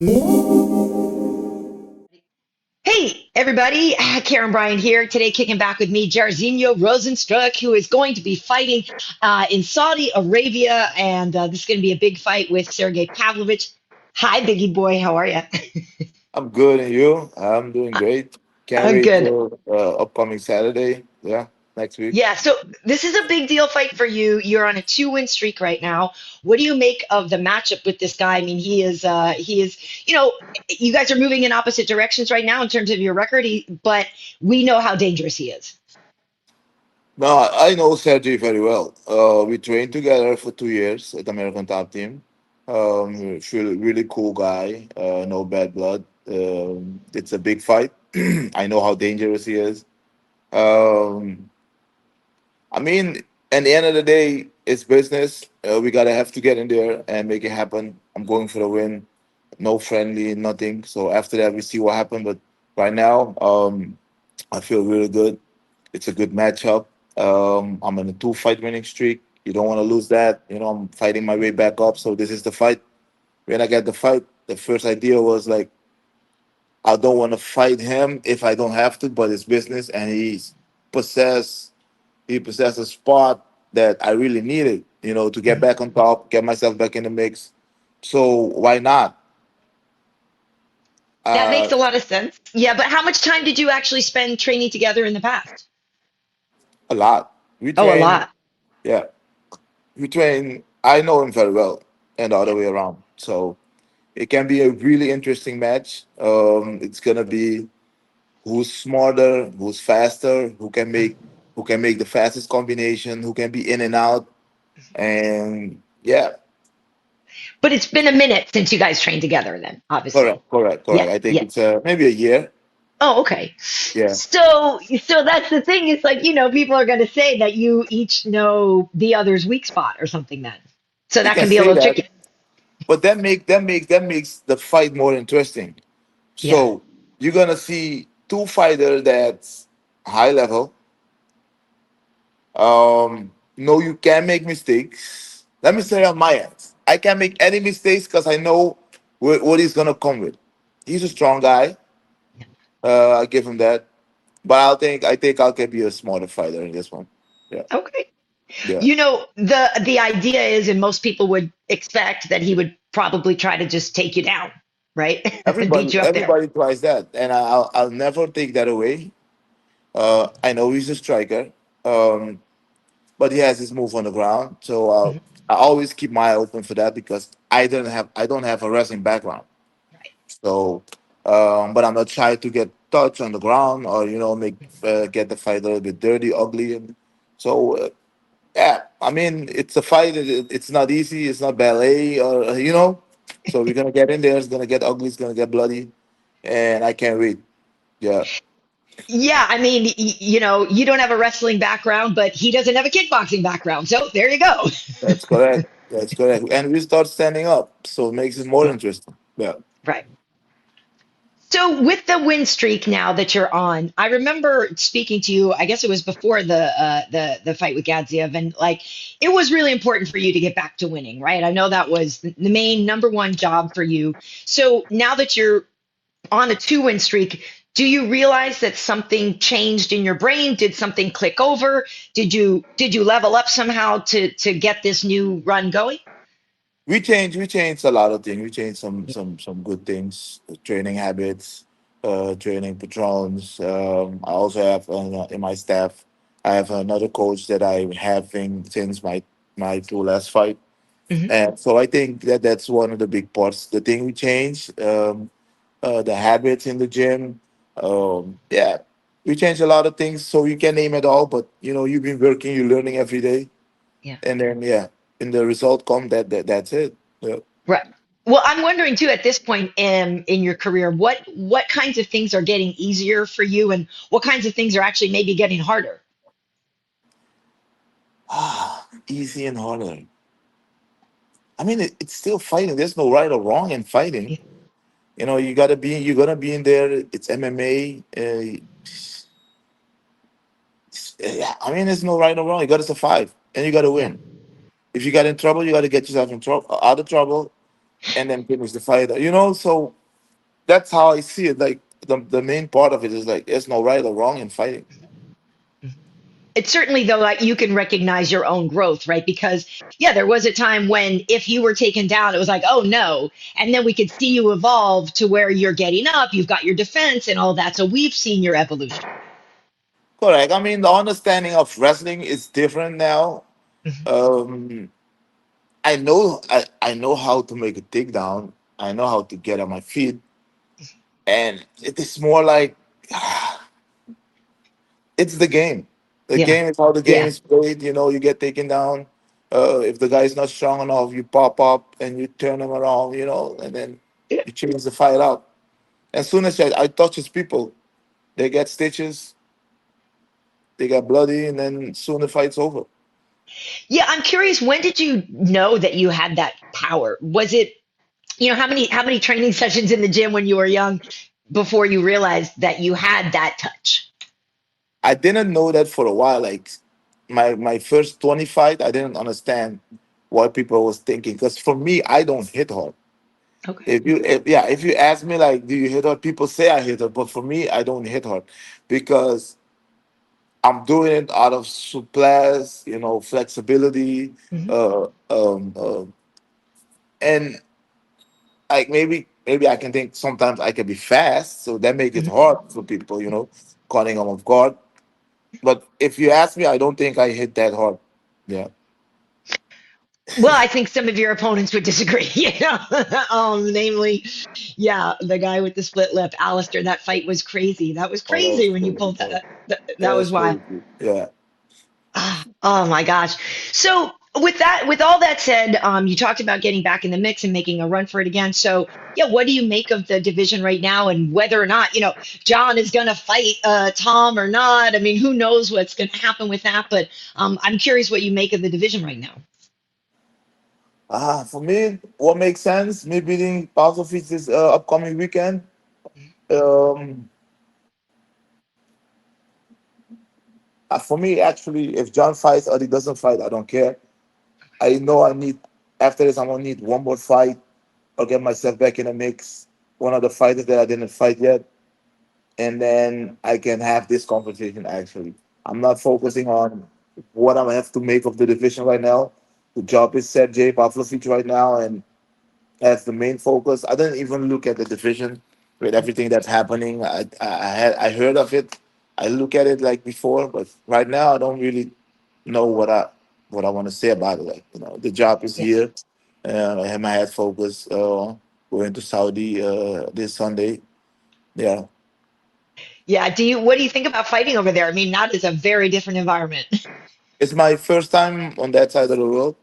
Hey, everybody. Karyn Bryant here. Today, kicking back with me, Jairzinho Rozenstruik, who is going to be fighting in Saudi Arabia. And this is going to be a big fight with Sergei Pavlovich. Hi, Bigi Boy. How are you? I'm good, and you? I'm doing great. Can't I'm wait good. till upcoming Saturday. Yeah, next week. Yeah, so this is a big deal fight for you. You're on a two-win streak right now. What do you make of the matchup with this guy? I mean, you guys are moving in opposite directions right now in terms of your record, but we know how dangerous he is. No, I know Sergey very well. We trained together for 2 years at American Top Team. Really cool guy. No bad blood. It's a big fight. I know how dangerous he is. Um, I mean, at the end of the day, it's business. We gotta have to get in there and make it happen. I'm going for the win. No friendly, nothing. So after that, we see what happened. But right now, I feel really good. It's a good matchup. I'm in a two-fight winning streak. You don't want to lose that. I'm fighting my way back up. So this is the fight. When I get the fight, the first idea was like, I don't want to fight him if I don't have to, but it's business, and possessed he possessed a spot that I really needed, to get back on top, get myself back in the mix. So why not? That makes Uh, a lot of sense. Yeah, but how much time did you actually spend training together in the past? a lot. We Oh, a train, lot. yeah, we train. I know him very well, and the other way around. So it can be a really interesting match. It's gonna be who's smarter, who's faster, who can make the fastest combination, who can be in and out, and yeah, But it's been a minute since you guys trained together then, obviously. correct, correct, Yeah, correct. I think yeah. it's maybe a year. Oh, okay. Yeah. So that's the thing. It's like, people are going to say that you each know the other's weak spot or something then. So You that can can be a say little that, tricky. but that makes the fight more interesting. Yeah. So you're gonna see two fighters that's high level. No, you can make mistakes. Let me say on my end, I can't make any mistakes because I know what he's gonna come with. He's a strong guy. I give him that, but I think I'll be a smarter fighter in this one. Yeah, Okay. yeah. The idea is, and most people would expect that he would probably try to just take you down, right? And beat Everybody, you up there. everybody tries that, and I'll never take that away. I know he's a striker, um, but he has his move on the ground. So Mhm. I always keep my eye open for that because I don't have a wrestling background. Right. So, but I'm not shy to get touched on the ground or make get the fight a little bit dirty, ugly, and so yeah. I mean, it's a fight. It's not easy. It's not ballet, or So we're gonna get in there. It's gonna get ugly. It's gonna get bloody, and I can't wait. Yeah. Yeah, I mean, you don't have a wrestling background, but he doesn't have a kickboxing background. So there you go. That's correct. That's correct. And we start standing up, so it makes it more interesting. Yeah. Right. So with the win streak now that you're on, I remember speaking to you. I guess it was before the fight with Gadziev, and like it was really important for you to get back to winning, right? I know that was the main number one job for you. So now that you're on a two-win streak, do you realize that something changed in your brain? Did something click over? Did you level up somehow to get this new run going? We changed a lot of things. We changed some good things, training habits, training patrons. I also have in my staff. I have another coach that I having since my two last fight, Mhm. and so I think that's one of the big parts. The thing we changed, the habits in the gym. Yeah, we changed a lot of things. So you can name it all, but you've been working, you're learning every day, Yeah. and then yeah, in the result come that's it. Yeah. Right. Well, I'm wondering too at this point in your career, what kinds of things are getting easier for you, and what kinds of things are actually maybe getting harder? Easy and harder. I mean, it's still fighting. There's no right or wrong in fighting. Yeah. You're gonna be in there. It's MMA. Yeah, I mean, there's no right or wrong. You gotta survive and you gotta Yeah. win. If you got in trouble, you gotta get yourself in trouble, out of trouble, and then finish the fight. So that's how I see it. Like the main part of it is like there's no right or wrong in fighting. It's certainly though like you can recognize your own growth, right? Because yeah, there was a time when if you were taken down, it was like, oh no. And then we could see you evolve to where you're getting up, you've got your defense and all that. So we've seen your evolution. Correct. I mean, the understanding of wrestling is different now. Mhm, Um, I know how to make a takedown. I know how to get on my feet, and it is more like it's the game. The yeah. game is how the game Yeah. is played. You get taken down. If the guy's not strong enough, you pop up and you turn him around. And then Yeah. you change the fight out. As soon as I touches people, they get stitches, they get bloody, and then soon the fight's over. Yeah, I'm curious, when did you know that you had that power? Was it, how many training sessions in the gym when you were young before you realized that you had that touch? I didn't know that for a while. Like my first 20 fight, I didn't understand what people was thinking. Because for me, I don't hit hard. Okay. If you ask me like, do you hit hard? People say I hit hard, but for me, I don't hit hard because I'm doing it out of supplies, flexibility, Hmm. and like maybe I can think sometimes I can be fast, so that make it Hmm. hard for people, calling them off guard. But if you ask me, I don't think I hit that hard. Yeah. Well, I think some of your opponents would disagree, namely, yeah, the guy with the split lip, Alistair, that fight was crazy. That was Oh, that was crazy when you crazy. pulled Bro. that That was was wild. crazy. Yeah. Ah, oh my gosh. So with all that said, you talked about getting back in the mix and making a run for it again. So yeah, what do you make of the division right now and whether or not, John is gonna fight Tom or not? I mean, who knows what's gonna happen with that, but I'm curious what you make of the division right now. For me, what makes sense? Me beating Pavlovich this upcoming weekend. Um, for me, actually, if John fights or he doesn't fight, I don't care. I know I need after this. I'm gonna need one more fight or get myself back in the mix. One of the fighters that I didn't fight yet, and then I can have this conversation. Actually, I'm not focusing on what I have to make of the division right now. The job is Sergei Pavlovich right now, and as the main focus. I didn't even look at the division with everything that's happening. I heard of it. I look at it like before, but right now I don't really know what I want to say about it. Like the job is Yeah. here. I have my head focused. Going to Saudi this Sunday. Yeah, Yeah. What do you think about fighting over there? I mean, that is a very different environment. it's my first time on that side of the world.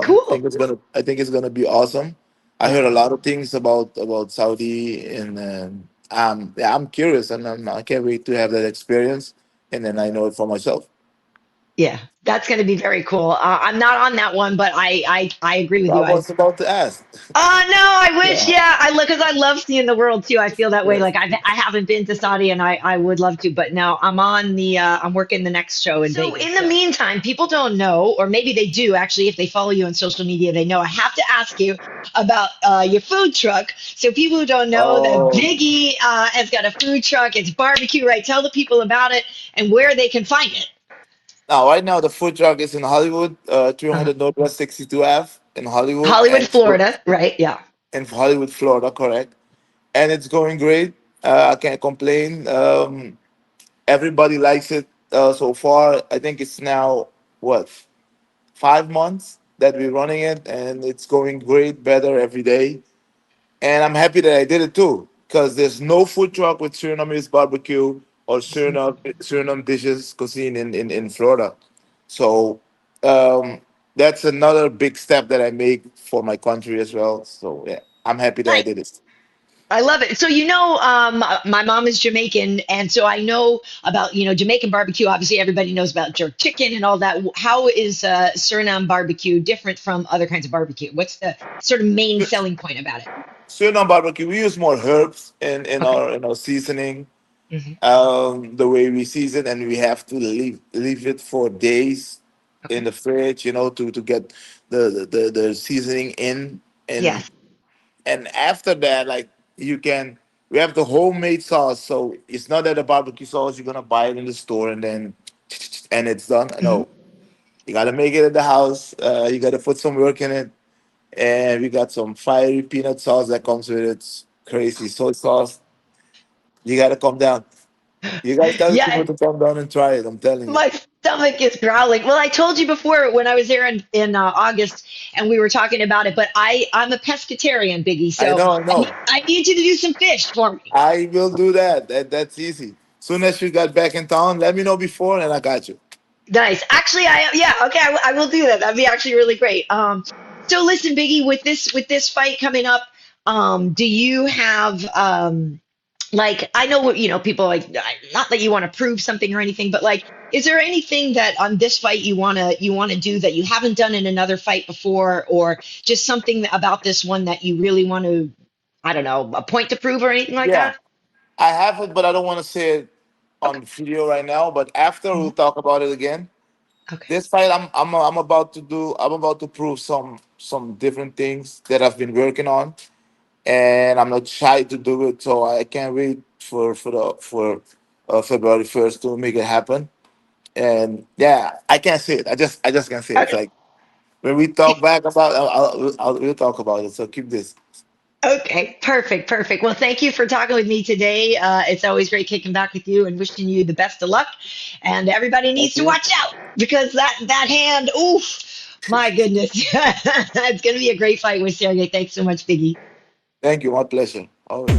Cool. I think it's gonna be awesome. I Yeah. heard a lot of things about Saudi, and yeah, I'm curious, and I can't wait to have that experience, and then I know it for myself. Yeah. That's going to be very cool. I'm not on that one, but I agree with I you. was about to ask. No, I wish. Yeah, Yeah, I look because I love seeing the world too. I feel that way. yes. Like I haven't been to Saudi, and I would love to, but now I'm working the next show in Vegas. In the meantime, people don't know, or maybe they do actually. If they follow you on social media, they know. I have to ask you about your food truck. So people who don't know that Oh, Biggie has got a food truck. It's barbecue, right? Tell the people about it and where they can find it. now right now the food truck is in Hollywood, Uh, 300 Northwest 62 Ave in Hollywood, Hollywood, and Florida, right? Yeah. in Hollywood, Florida, correct? And it's going great. I can't complain. Everybody likes it so far. I think it's now what 5 months that we're running it, and it's going great, better every day. And I'm happy that I did it too, because there's no food truck with Surinamese barbecue or Suriname dishes cuisine in Florida. So um, that's another big step that I make for my country as well. So yeah, I'm happy that I Nice. did it. I love it. So my mom is Jamaican, and so I know about Jamaican barbecue. Obviously, everybody knows about jerk chicken and all that. How is Suriname barbecue different from other kinds of barbecue? What's the sort of main selling point about it? Suriname barbecue, we use more herbs in Okay. our seasoning. Hmm. The way we season, and we have to leave it for days in Okay. the fridge, to get the seasoning in. And Yes. and after that, like you can, we have the homemade sauce. So it's not that the barbecue sauce you're gonna buy it in the store and then and it's done. Mhm. No, you gotta make it at the house. You gotta put some work in it, and we got some fiery peanut sauce that comes with it. Crazy soy sauce. You gotta come down. You gotta tell the Yeah, people to come down and try it. I'm telling you. my stomach is growling. Well, I told you before when I was there in August and we were talking about it, but I'm a pescatarian, Biggie. I So know, I know. I need you to do some fish for me. I will do that. That's easy. Soon as you got back in town, let me know before, and I got you. Nice. Actually, yeah, okay, I will do that. That'd be actually really great. So listen, Biggie, with this fight coming up, do you have like I know what people like not that you want to prove something or anything, but like is there anything that on this fight you want to do that you haven't done in another fight before, or just something about this one that you really want to, I don't know, a point to prove or anything like Yeah, that? I have it, but I don't want to say it Okay. on video right now. But after we'll Mhm. talk about it again. Okay. This fight, I'm about to do. I'm about to prove some different things that I've been working on, and I'm not shy to do it. So I can't wait for February 1st to make it happen. And yeah, I can't say it. I just can't say it. It's Okay. like when we talk back about, we'll talk about it. So keep this. Okay, perfect, perfect. Well, thank you for talking with me today. It's always great kicking back with you and wishing you the best of luck. And everybody Thank needs to you. watch out because that hand, oof, my goodness, it's going to be a great fight with Sergey. Thanks so much, Biggie. Thank you. My pleasure. Always.